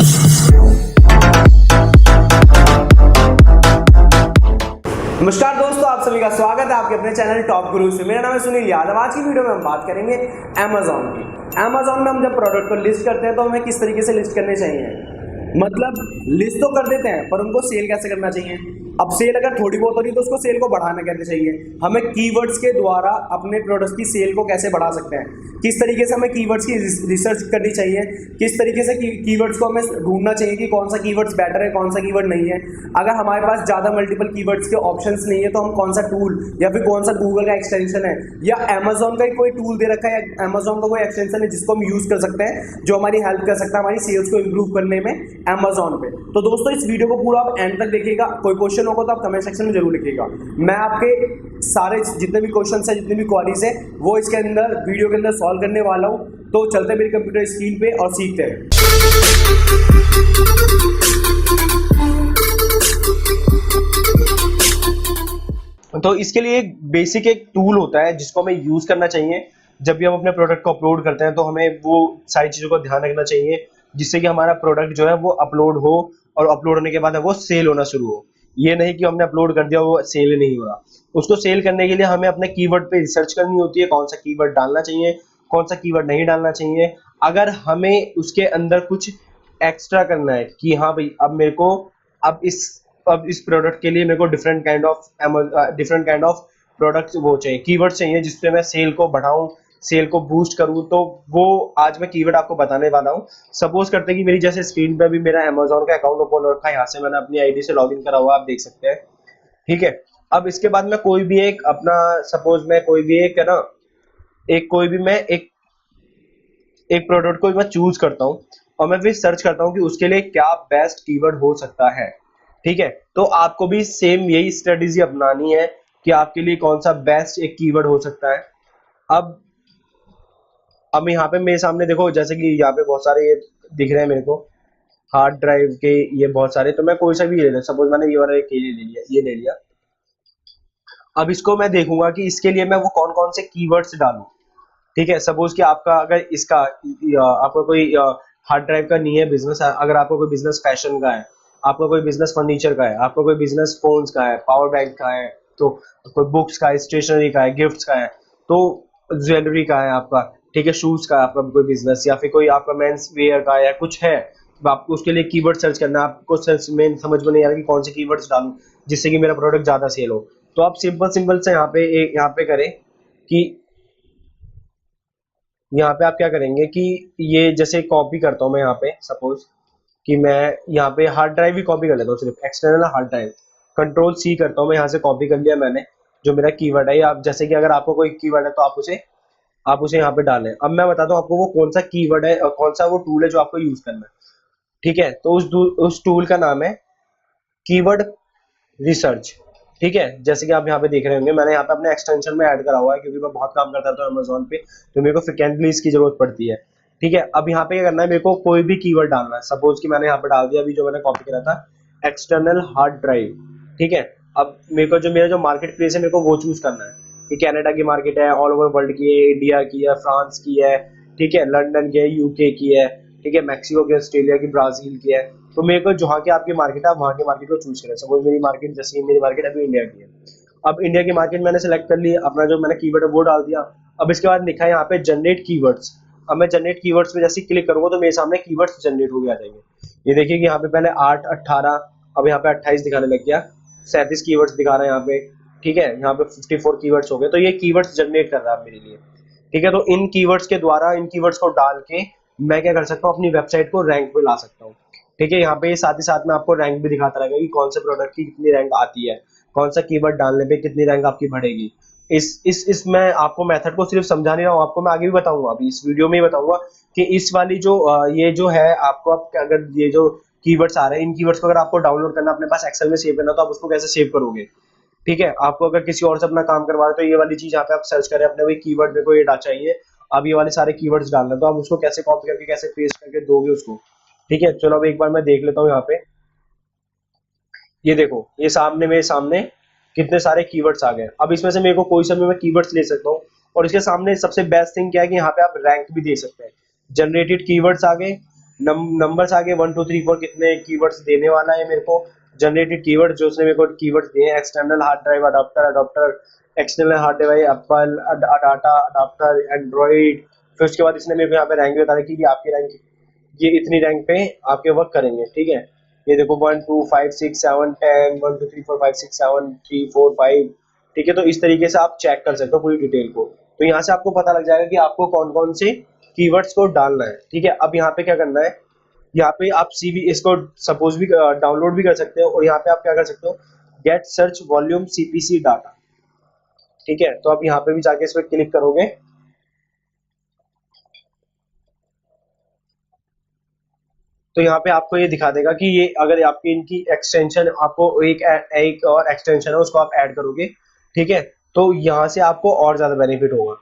नमस्कार दोस्तों, आप सभी का स्वागत है आपके अपने चैनल टॉप गुरु से। मेरा नाम है सुनील यादव। आज की वीडियो में हम बात करेंगे अमेजॉन की। अमेजॉन में हम जब प्रोडक्ट को लिस्ट करते हैं तो हमें किस तरीके से लिस्ट करने चाहिए। मतलब लिस्ट तो कर देते हैं पर उनको सेल कैसे करना चाहिए। अब सेल अगर थोड़ी बहुत हो रही तो उसको सेल को बढ़ाना कैसे चाहिए। हमें कीवर्ड्स के द्वारा अपने प्रोडक्ट्स की सेल को कैसे बढ़ा सकते हैं, किस तरीके से हमें कीवर्ड्स की रिसर्च करनी चाहिए, किस तरीके से कीवर्ड्स को हमें ढूंढना चाहिए कि कौन सा कीवर्ड्स बेटर है, कौन सा कीवर्ड नहीं है। अगर हमारे पास ज़्यादा मल्टीपल कीवर्ड्स के ऑप्शंस नहीं है तो हम कौन सा टूल या फिर कौन सा गूगल का एक्सटेंशन है या अमेजॉन का ही कोई टूल दे रखा है या अमेजॉन का कोई एक्सटेंशन है जिसको हम यूज़ कर सकते हैं जो हमारी हेल्प कर सकता है हमारी सेल्स को इम्प्रूव करने में अमेजॉन पे। तो दोस्तों इस वीडियो को पूरा आप एंड तक देखिएगा। कोई क्वेश्चन होगा तो आप कमेंट सेक्शन में जरूर लिखिएगा। मैं आपके सारे जितने भी क्वेश्चन है, जितनी भी क्वारीज है वो इसके अंदर वीडियो के अंदर सॉल्व करने वाला हूँ। तो चलते हैं मेरी कंप्यूटर स्क्रीन पे और सीखते हैं। तो इसके लिए एक बेसिक एक टूल होता है जिसको हमें यूज करना चाहिए। जब भी हम अपने प्रोडक्ट को अपलोड करते हैं तो हमें वो सारी चीजों का ध्यान रखना चाहिए जिससे कि हमारा प्रोडक्ट जो है वो अपलोड हो और अपलोड होने के बाद वो सेल होना शुरू हो। ये नहीं कि हमने अपलोड कर दिया वो सेल नहीं हो रहा। उसको सेल करने के लिए हमें अपने कीवर्ड पे रिसर्च करनी होती है, कौन सा कीवर्ड डालना चाहिए, कौन सा कीवर्ड नहीं डालना चाहिए। अगर हमें उसके अंदर कुछ एक्स्ट्रा करना है कि हाँ भाई अब इस प्रोडक्ट के लिए मेरे को डिफरेंट काइंड ऑफ प्रोडक्ट वो चाहिए, कीवर्ड चाहिए जिससे मैं सेल को बढ़ाऊं, सेल को बूस्ट करूं। तो वो आज मैं कीवर्ड आपको बताने वाला हूं। सपोज करते हैं कि मेरी जैसे स्क्रीन पे भी मेरा अमेजोन का अकाउंट ओपन रखा है, यहाँ से मैंने अपनी आईडी से लॉगिन करा हुआ, आप देख सकते हैं। ठीक है, अब इसके बाद मैं कोई भी एक अपना सपोज मैं कोई भी एक है ना एक प्रोडक्ट को मैं चूज करता हूँ और मैं फिर सर्च करता हूँ कि उसके लिए क्या बेस्ट कीवर्ड हो सकता है। ठीक है, तो आपको भी सेम यही स्ट्रेटेजी अपनानी है कि आपके लिए कौन सा बेस्ट एक कीवर्ड हो सकता है। अब यहाँ पे मेरे सामने देखो, जैसे कि यहाँ पे बहुत सारे ये दिख रहे हैं मेरे को हार्ड ड्राइव के, ये बहुत सारे। तो मैं कोई सा भी ले लेता, सपोज मैंने ये वाला ये ले लिया। अब इसको मैं देखूंगा कि इसके लिए मैं वो कौन कौन से कीवर्ड्स डालूं। ठीक है, सपोज कि आपका अगर इसका आपका कोई हार्ड ड्राइव का नहीं है बिजनेस, अगर आपका कोई बिजनेस फैशन का है, आपका कोई बिजनेस फर्नीचर का है, आपका कोई बिजनेस फोन्स का है, पावर बैंक का है, तो कोई बुक्स का है, स्टेशनरी का है, गिफ्ट्स का है, तो ज्वेलरी का है आपका, ठीक है, शूज का है आपका कोई बिजनेस, या फिर कोई आपका मेंस वेयर का या कुछ है, तो आपको उसके लिए कीवर्ड सर्च करना है। आपको सर्च में समझ में नहीं आ रहा कि कौन से कीवर्ड्स डालूं जिससे कि मेरा प्रोडक्ट ज्यादा सेल हो। तो आप सिंपल से यहाँ पे करें कि यहाँ पे आप क्या करेंगे कि ये जैसे कॉपी करता हूँ मैं, यहाँ पे सपोज कि मैं यहाँ पे हार्ड ड्राइव ही कॉपी कर लेता हूँ, सिर्फ external hard drive, control C करता हूँ मैं, यहाँ से कॉपी कर लिया मैंने जो मेरा कीवर्ड है। आप जैसे कि अगर आपको कोई कीवर्ड है तो आप उसे यहाँ पे डालें। अब मैं बताता हूँ आपको वो कौन सा कीवर्ड है और कौन सा वो टूल है जो आपको यूज करना है। ठीक है, तो उस टूल का नाम है कीवर्ड रिसर्च। ठीक है, जैसे कि आप यहाँ पे देख रहे होंगे, मैंने यहाँ पे अपने एक्सटेंशन में ऐड करा हुआ है क्योंकि मैं बहुत काम करता था अमेजोन पे, तो मेरे को फ्रिक्वेंटली इसकी जरूरत पड़ती है। ठीक है, अब यहाँ पे क्या करना है, मेरे को कोई भी कीवर्ड डालना है। सपोज कि मैंने यहाँ पे डाल दिया अभी जो मैंने कॉपी करा था, एक्सटर्नल हार्ड ड्राइव। ठीक है, अब मेरा जो मार्केट प्लेस है मेरे को वो चूज करना है कि कनाडा की मार्केट है, ऑल ओवर वर्ल्ड की है, इंडिया की है, फ्रांस की है, ठीक है, लंदन की है, यूके की है, ठीक है, मैक्सिको की, ऑस्ट्रेलिया की, ब्राजील की है। तो मेरे को जहाँ की आपकी मार्केट है आप वहाँ की मार्केट को चूज करें। सपोज मेरी मार्केट अभी इंडिया की है। अब इंडिया की मार्केट मैंने सेलेक्ट कर ली, अपना जो मैंने कीवर्ड है वो डाल दिया। अब इसके बाद लिखा है यहाँ पे जनरेट कीवर्ड्स। अब मैं जनरेट कीवर्ड्स पे जैसे क्लिक करूंगा तो मेरे सामने कीवर्ड्स जनरेट हो गया आ जाएंगे। ये देखिए कि यहाँ पे पहले 8, 18, अब यहाँ पे 28 दिखाने लग गया, 37 कीवर्ड्स दिखा रहा है यहाँ पे। ठीक है, यहाँ पे 54 कीवर्ड्स हो गए। तो ये कीवर्ड्स जनरेट कर रहा है मेरे लिए। ठीक है, तो इन कीवर्ड्स के द्वारा इन कीवर्ड्स को डाल के मैं क्या कर सकता हूँ, अपनी वेबसाइट को रैंक पे ला सकता हूँ। ठीक है, यहाँ पे साथ ही साथ में आपको रैंक भी दिखाता रहेगा कि कौन से प्रोडक्ट की कितनी रैंक आती है, कौन सा कीवर्ड डालने पे कितनी रैंक आपकी बढ़ेगी। इस मैं आपको मेथड को सिर्फ समझा नहीं रहा हूँ, आपको मैं आगे भी बताऊंगा, अभी इस वीडियो में ही बताऊंगा कि इस वाली जो ये जो है आपको, अगर ये जो कीवर्ड्स आ रहे हैं इन कीवर्ड्स को अगर आपको डाउनलोड करना, अपने पास एक्सेल में सेव करना, तो आप उसको कैसे सेव करोगे। ठीक है, आपको अगर किसी और से अपना काम करवा रहे तो ये वाली चीज यहाँ पे आप सर्च करें अपने वही कीवर्ड, मेरे को ये चाहिए, अब ये वाले सारे कीवर्ड्स डालना, तो आप उसको कैसे कॉपी करके कैसे पेस्ट करके दोगे उसको। ठीक है, चलो अब एक बार मैं देख लेता हूँ यहाँ पे। ये देखो, ये मेरे सामने कितने सारे कीवर्ड्स आ गए। अब इसमें से मेरे को कोई सा भी मैं कीवर्ड्स ले सकता हूँ और इसके सामने सबसे बेस्ट थिंग क्या है कि यहाँ पे आप रैंक भी दे सकते हैं। जनरेटेड कीवर्ड्स आ गए, नंबर्स आगे 1 2 3 4 कितने कीवर्ड्स देने वाला है मेरे को, जनरेटेड कीवर्ड जो उसने मेरे को कीवर्ड्स दिए हैं, external hard drive adapter, external hard drive Apple data adapter Android. फिर उसके बाद इसने मेरे को यहाँ पे रैंक बता रही कि आपकी रैंक ये इतनी रैंक पे आपके वर्क करेंगे, ठीक है। ये देखो 1 2 5 6 7 10 1 2 3 4 5 6 7 3 4 5, ठीक है। तो इस तरीके से आप चेक कर सकते हो पूरी डिटेल को। तो यहाँ से आपको पता लग जाएगा कि आपको कौन कौन से कीवर्ड्स को डालना है, ठीक है। अब यहाँ पे क्या करना है, यहाँ पे आप CV इसको सपोज भी डाउनलोड भी कर सकते हो, और यहाँ पे आप क्या कर सकते हो, get search volume CPC data, ठीक है। तो आप यहाँ पे भी जाके इस पर क्लिक करोगे तो यहाँ पे आपको ये दिखा देगा कि ये अगर आपकी इनकी एक्सटेंशन आपको एक और एक्सटेंशन है उसको आप ऐड करोगे, ठीक है, तो यहाँ से आपको और ज्यादा बेनिफिट होगा,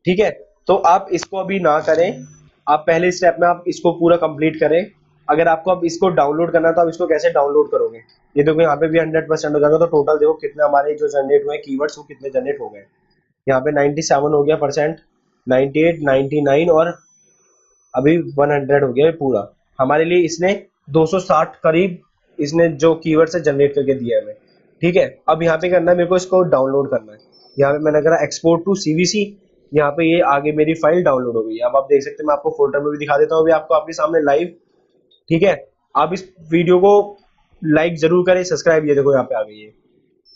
ठीक है। तो आप इसको अभी ना करें, आप पहले स्टेप में आप इसको पूरा कंप्लीट करें। अगर आपको अब इसको डाउनलोड करना है तो आप इसको कैसे डाउनलोड करोगे, ये देखो यहाँ पे भी 100% हो जाएगा। तो टोटल देखो कितने हमारे जो जनरेट हुए कीवर्ड्स वो कितने जनरेट हो गए, यहाँ पे 97 हो गया परसेंट, 98 99 और अभी 100 हो गया पूरा। हमारे लिए इसने 260 करीब इसने जो कीवर्ड से जनरेट करके दिया है हमें, ठीक है। अब यहाँ पे करना है मेरे को इसको डाउनलोड करना है, यहाँ पे मैंने करा एक्सपोर्ट टू CVC, यहाँ पे ये आगे मेरी फाइल डाउनलोड हो गई। अब आप देख सकते हैं, मैं आपको फोल्डर में भी दिखा देता हूँ अभी आपको आपके सामने लाइव, ठीक है। आप इस वीडियो को लाइक जरूर करें, सब्सक्राइब ये देखो यहाँ पे आ गई है,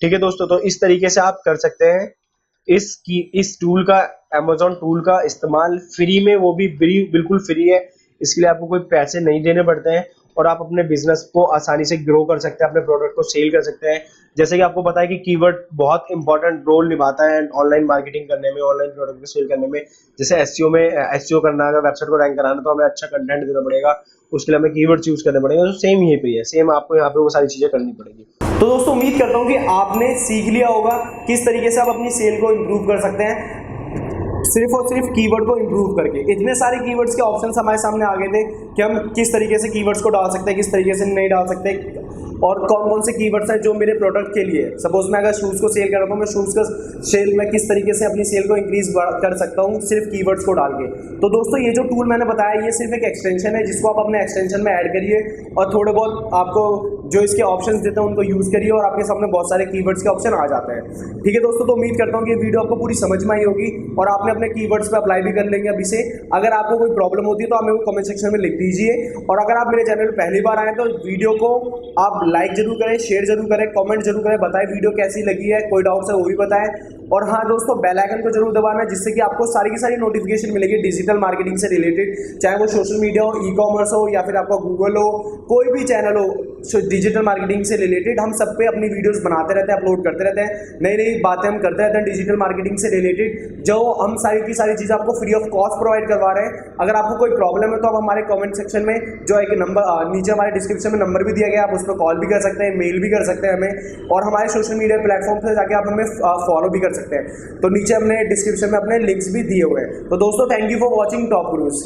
ठीक है दोस्तों। तो इस तरीके से आप कर सकते हैं इस टूल का, Amazon टूल का इस्तेमाल फ्री में, वो भी बिल्कुल फ्री है। इसके लिए आपको कोई पैसे नहीं देने पड़ते हैं और आप अपने बिजनेस को आसानी से ग्रो कर सकते हैं, अपने प्रोडक्ट को सेल कर सकते हैं। जैसे कि आपको पता है कि कीवर्ड बहुत इंपॉर्टेंट रोल निभाता है ऑनलाइन मार्केटिंग करने में, ऑनलाइन प्रोडक्ट को सेल करने में। जैसे एसईओ करना है, अगर वेबसाइट को रैंक कराना तो हमें अच्छा कंटेंट देना पड़ेगा, उसके लिए हमें कीवर्ड चूज करने पड़ेंगे। तो सेम यही पे है, सेम आपको यहाँ पे वो सारी चीजें करनी पड़ेगी। तो दोस्तों उम्मीद करता हूँ कि आपने सीख लिया होगा किस तरीके से आप अपनी सेल को इम्प्रूव कर सकते हैं, सिर्फ और सिर्फ कीवर्ड को इम्प्रूव करके। इतने सारे कीवर्ड्स के ऑप्शंस हमारे सामने आ गए थे कि हम किस तरीके से कीवर्ड्स को डाल सकते हैं, किस तरीके से नहीं डाल सकते, और कौन कौन से कीवर्ड्स हैं जो मेरे प्रोडक्ट के लिए। सपोज मैं अगर शूज़ को सेल कर रहा हूँ, मैं शूज़ का सेल में किस तरीके से अपनी सेल को इंक्रीज कर सकता हूँ सिर्फ कीवर्ड्स को डाल के। तो दोस्तों ये जो टूल मैंने बताया ये सिर्फ एक एक्सटेंशन है, जिसको आप अपने एक्सटेंशन में ऐड करिए और थोड़े बहुत आपको जो इसके ऑप्शंस देते हैं उनको यूज़ करिए और आपके सामने बहुत सारे कीवर्ड्स के ऑप्शन आ जाते हैं, ठीक है दोस्तों। तो उम्मीद करता हूँ कि ये वीडियो आपको पूरी समझ में आई होगी और आपने अपने कीवर्ड्स पे अप्लाई भी कर लेंगे अभी से। अगर आपको कोई प्रॉब्लम होती है तो आप मेरे को कमेंट सेक्शन में लिख दीजिए, और अगर आप मेरे चैनल पर पहली बार आए तो वीडियो को आप लाइक जरूर करें, शेयर जरूर करें, कमेंट जरूर करें, बताएं वीडियो कैसी लगी है, कोई डाउट्स है वो भी बताएं। और हाँ दोस्तों, बेल आइकन को जरूर दबाना जिससे कि आपको सारी की सारी नोटिफिकेशन मिलेगी डिजिटल मार्केटिंग से रिलेटेड, चाहे वो सोशल मीडिया हो, ई कॉमर्स हो, या फिर आपका गूगल हो, कोई भी चैनल हो डिजिटल मार्केटिंग से रिलेटेड। हम सब पे अपनी वीडियोस बनाते रहते हैं, अपलोड करते रहते हैं, नई नई बातें हम करते रहते हैं डिजिटल मार्केटिंग से रिलेटेड, जो हम सारी की सारी चीज़ें आपको फ्री ऑफ कॉस्ट प्रोवाइड करवा रहे हैं। अगर आपको कोई प्रॉब्लम है तो आप हमारे कमेंट सेक्शन में जो एक नंबर नीचे हमारे डिस्क्रिप्शन में नंबर भी दिया गया है, आप उस पर कॉल भी कर सकते हैं, मेल भी कर सकते हैं हमें, और हमारे सोशल मीडिया प्लेटफॉर्म पर जाके आप हमें फॉलो भी कर सकते हैं। तो नीचे हमने डिस्क्रिप्शन में अपने लिंक्स भी दिए हुए हैं। तो दोस्तों thank you for watching top gurus.